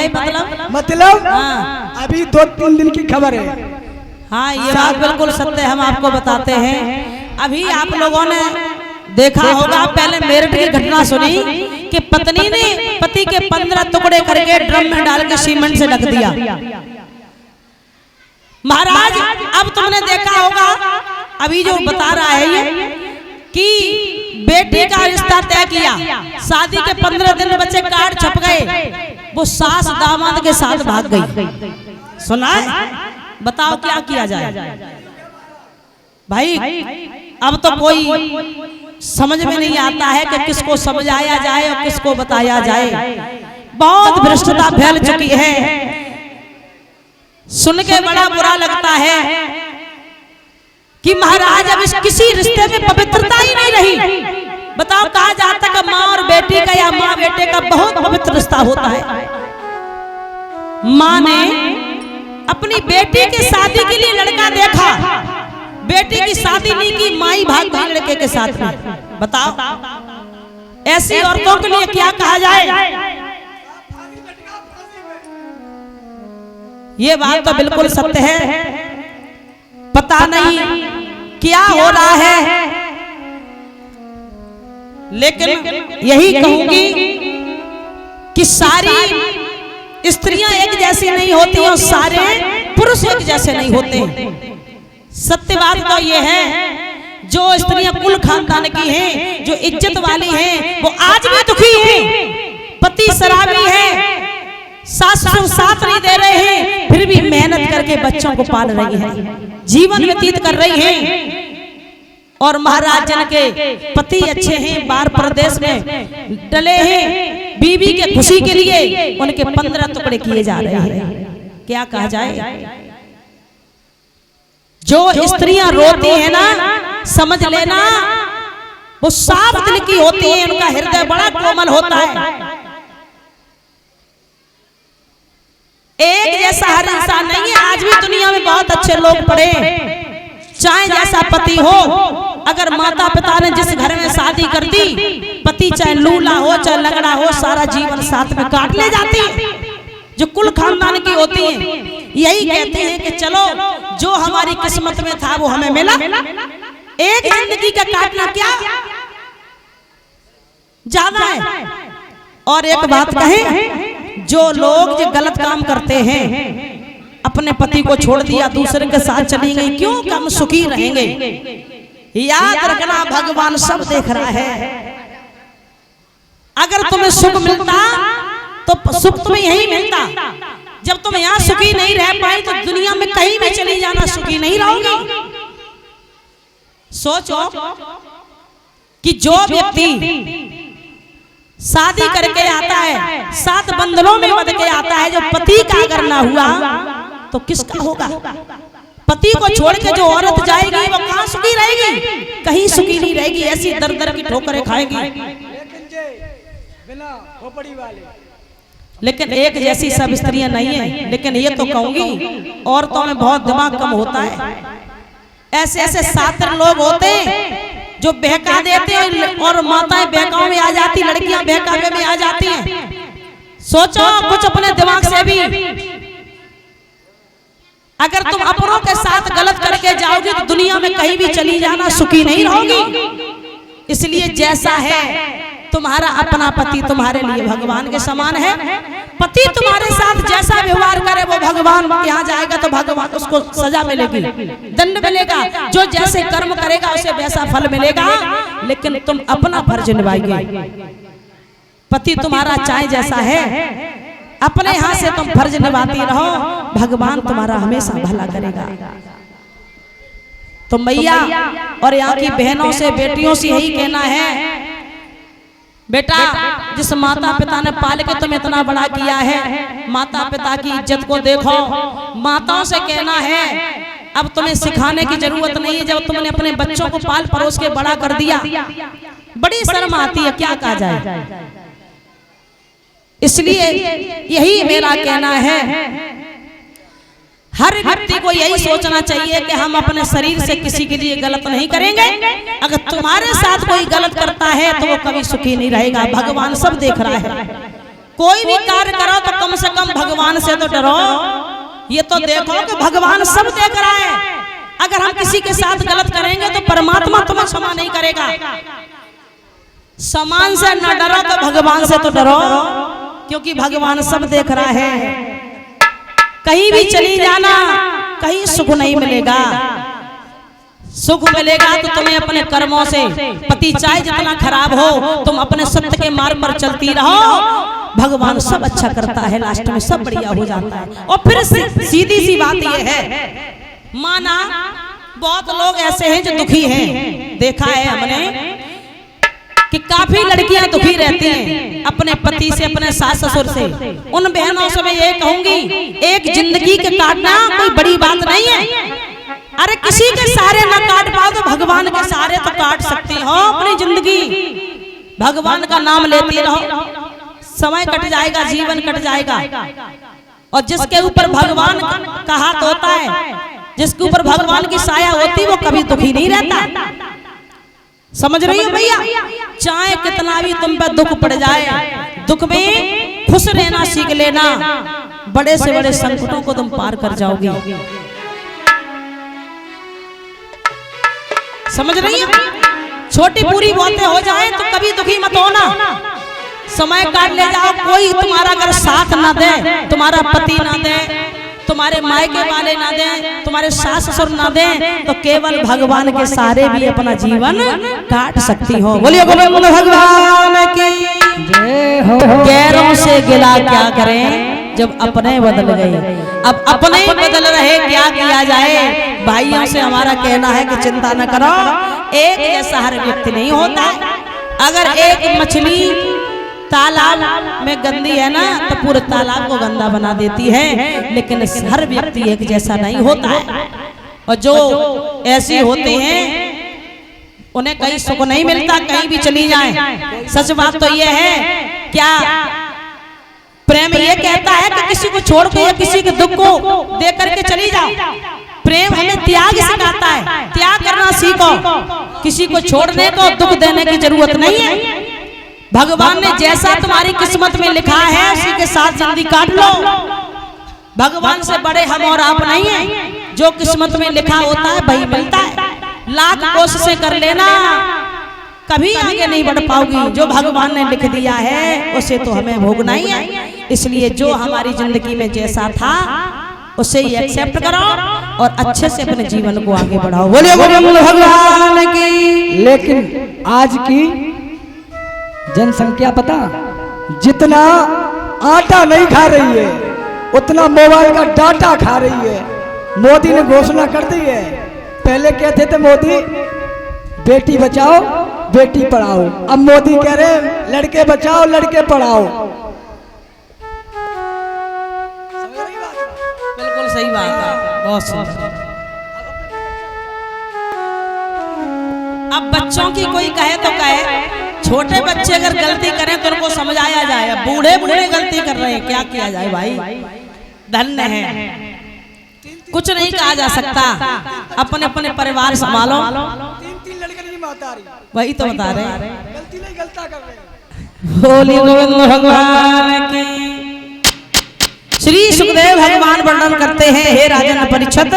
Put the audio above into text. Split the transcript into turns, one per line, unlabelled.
बताए
मतलब
हाँ
अभी 2-3 दिन की खबर है।
हाँ ये बात बिल्कुल सत्य हम आपको बताते हैं। अभी आप लोगों ने देखा होगा, पहले मेरठ की घटना सुनी कि पत्नी ने पति के 15 टुकड़े करके ड्रम में डाल के सीमेंट से ढक दिया। महाराज अब तुमने देखा होगा, अभी जो बता रहा है ये कि बेटी का रिश्ता तय किया, शादी के 15 दिन बच्चे कार्ड छप गए, वो सास दामाद के साथ भाग गई। सुना है? बताओ क्या किया जाए भाई। अब तो कोई समझ में नहीं आता है कि किसको समझाया जाए और किसको बताया जाए। बहुत भ्रष्टता फैल चुकी है, सुन के बड़ा बुरा लगता है कि महाराज अब इस किसी रिश्ते में पवित्रता ही नहीं रही। बताओ, कहा जाता है माँ और बेटी का या माँ बेटे का बहुत पवित्र रिश्ता होता है। माँ ने अपनी बेटी की शादी के लिए लड़का देखा, बेटी की शादी नहीं की, माई भाग गई लड़के के साथ में। बताओ ऐसी औरतों के लिए क्या कहा जाए। ये बात तो बिल्कुल सत्य है। पता नहीं क्या हो रहा है, लेकिन यही कहूंगी कि सारी स्त्रियां एक जैसी नहीं होती और सारे पुरुष एक जैसे नहीं होते। सत्य बात तो ये है, जो स्त्रियां कुल खानदान की हैं, जो इज्जत वाली हैं, वो आज भी दुखी हैं। पति शराबी है, सास ससुर साथ नहीं दे रहे हैं, फिर भी मेहनत करके बच्चों को पाल रही है, जीवन व्यतीत कर रही है। और महाराज जन के पति अच्छे हैं, बाहर प्रदेश में डले हैं, बीवी के खुशी के लिए उनके 15 टुकड़े किए जा रहे हैं। क्या कहा जाए। जो स्त्रियां रोती है ना, समझ लेना वो साफ दिल की होती है, उनका हृदय बड़ा कोमल होता है। एक जैसा हर इंसान नहीं है। आज भी दुनिया में बहुत अच्छे लोग पड़े, चाहे जैसा पति हो। अगर माता पिता ने जिस घर में शादी कर दी, पति चाहे लूला हो चाहे लगड़ा हो, सारा जीवन साथ में काट ले जाती है। जो कुल खानदान की होती है, यही कहते हैं कि चलो जो हमारी किस्मत में था वो हमें मिला। एक जिंदगी का काटना क्या ज्यादा है। और एक बात कहें, जो लोग जो गलत काम करते हैं, अपने पति को छोड़ दिया, दूसरे के साथ चली गई, क्यों कम सुखी रहेंगे। याद रखना भगवान सब देख रहा है। अगर तुम्हें सुख मिलता तो सुख तुम्हें यही मिलता। जब तुम यहाँ सुखी नहीं रह पाई तो दुनिया में कहीं भी चली जाना सुखी नहीं रहोगी। सोचो कि जो व्यक्ति शादी करके आता है, 7 बंधनों में बंध के आता है, जो पति का अगर ना हुआ तो किसका होगा। पति को छोड़ के जो औरत जाएगी वो कहाँ सुखी रहेगी, कहीं सुखी नहीं रहेगी, ऐसी दर दर की ठोकरें खाएगी। लेकिन एक जैसी सब स्त्रियां नहीं है। लेकिन ये तो कहूंगी, औरतों में बहुत दिमाग कम होता है। ऐसे ऐसे सातर लोग होते हैं जो बहका देते हैं और माताएं बहकाव में आ जाती, लड़कियां बहकावे में आ जाती हैं। सोचो कुछ अपने दिमाग से भी। अगर तुम अपनों के साथ गलत करके जाओगे तो दुनिया में कहीं भी चली जाना सुखी नहीं रहोगी। इसलिए जैसा है तुम्हारा अपना पति तुम्हारे लिए भगवान के समान है। पति तुम्हारे साथ जैसा व्यवहार करे वो भगवान के यहाँ जाएगा तो भगवान उसको सजा मिलेगी, दंड मिलेगा। जो जैसे कर्म करेगा उसे वैसा फल मिलेगा। लेकिन तुम अपना फर्ज निभाएंगे। पति तुम्हारा चाहे जैसा है, अपने यहाँ से तुम फर्ज निभाती रहो, भगवान तुम्हारा हमेशा भला करेगा। तो मैया और यहाँ की बहनों से, बेटियों से यही कहना है, बेटा जिस माता पिता ने पाल के तुम्हें इतना बड़ा किया है, माता पिता की इज्जत को देखो। माताओं से कहना है, अब तुम्हें सिखाने की जरूरत नहीं है। जब तुमने अपने बच्चों को पाल परोस के बड़ा कर दिया, बड़ी शर्म आती है, क्या कहा जाए। इसलिए यही मेरा कहना है, हर व्यक्ति को यही सोचना चाहिए कि हम अपने शरीर से किसी के लिए गलत नहीं करेंगे। अगर तुम्हारे साथ कोई गलत करता है तो वो कभी सुखी नहीं रहेगा। भगवान सब देख रहा है। कोई भी कार्य करो तो कम से कम भगवान से तो डरो। ये तो देखो कि भगवान सब देख रहा है। अगर हम किसी के साथ गलत करेंगे तो परमात्मा तुम्हें क्षमा नहीं करेगा। समान से न डरो तो भगवान से तो डरो, क्योंकि भगवान सब देख रहा है। कहीं भी चली जाना, कहीं सुख नहीं मिलेगा। सुख मिलेगा तो तुम्हें अपने कर्मों से। पति चाहे जितना खराब हो, तुम अपने सत्य के मार्ग पर चलती रहो, भगवान सब अच्छा करता है, लास्ट में सब बढ़िया हो जाता है। और फिर सीधी सी बात यह है, माना बहुत लोग ऐसे हैं जो दुखी हैं। देखा है हमने कि काफी लड़कियां दुखी रहती हैं अपने पति से, अपने सास ससुर से। उन बहनों से मैं ये कहूंगी, एक जिंदगी के काटना कोई बड़ी बात नहीं है। अरे किसी के सहारे ना काट पाओ तो भगवान के सहारे तो काट सकती हो अपनी जिंदगी। भगवान का नाम लेती रहो, समय कट जाएगा, जीवन कट जाएगा। और जिसके ऊपर भगवान का हाथ होता है, जिसके ऊपर भगवान की साया होती, वो कभी दुखी नहीं रहता। समझ रही हो भैया? चाहे कितना भी तुम पर दुख पड़ जाए, दुख में खुश रहना सीख लेना, बड़े से बड़े संकटों को तुम पार कर जाओगे। समझ रही हो? छोटी पूरी बातें हो जाए तो कभी दुखी मत होना। समय काट ले जाओ, कोई तुम्हारा अगर साथ ना दे, तुम्हारा पति ना दे, तुम्हारे मायके वाले ना दें, तुम्हारे सास ससुर ना दें, तो केवल भगवान के सहारे भी अपना जीवन काट सकती हो। बोलिए गोविंद भगवान की जय हो। गैरों से गिला क्या करें जब अपने बदल गए। अब अपने ही बदल रहे, क्या किया जाए। भाइयों से हमारा कहना है कि चिंता न करो, एक जैसा हर व्यक्ति नहीं होता। अगर एक मछली तालाब में गंदी है ना, तो पूरे तालाब को गंदा बना देती है। लेकिन हर व्यक्ति एक जैसा नहीं होता है। और जो ऐसी होती हैं उन्हें कहीं सुख नहीं मिलता, कहीं भी चली जाए। सच बात तो ये है, क्या प्रेम ये कहता है कि किसी को छोड़ के या किसी के दुख को दे करके चली जाओ। प्रेम हमें त्याग सिखाता है, त्याग करना सीखो। किसी को छोड़ने को, दुख देने की जरूरत नहीं है। भगवान ने जैसा तुम्हारी किस्मत में लिखा है उसी के साथ जिंदगी काट लो। भगवान से बड़े हम और आप नहीं हैं। जो किस्मत में लिखा होता है वही मिलता है। लाख कोशिशें कर लेना, कभी आगे नहीं बढ़ पाओगी। जो भगवान ने लिख दिया है उसे तो हमें भोगना ही है। इसलिए जो हमारी जिंदगी में जैसा था उसे ही एक्सेप्ट करो और अच्छे से अपने जीवन को आगे बढ़ाओ। बोलिए भगवान की।
लेकिन आज की जनसंख्या पता, जितना आटा नहीं खा रही है उतना मोबाइल का डाटा खा रही है। मोदी ने घोषणा कर दी है। पहले कहते थे मोदी बेटी बचाओ बेटी पढ़ाओ, अब मोदी कह रहे लड़के बचाओ लड़के पढ़ाओ।
बिल्कुल सही बात है, बहुत सुंदर। अब बच्चों की कोई कहे तो कहे, छोटे बच्चे अगर गलती करें तो उनको समझाया जाए। बूढ़े बूढ़े गलती कर रहे हैं, क्या किया जाए भाई। धन्य है, कुछ नहीं कहा जा सकता। अपने अपने परिवार संभालो।
तीन लड़के नहीं माता रही,
वही तो बता रहे हैं।
गलती नहीं गलता कर रहे।
बोलिए गोविंद भगवान की। श्री सुखदेव भगवान वर्णन करते हैं, हे राजन परीक्षित,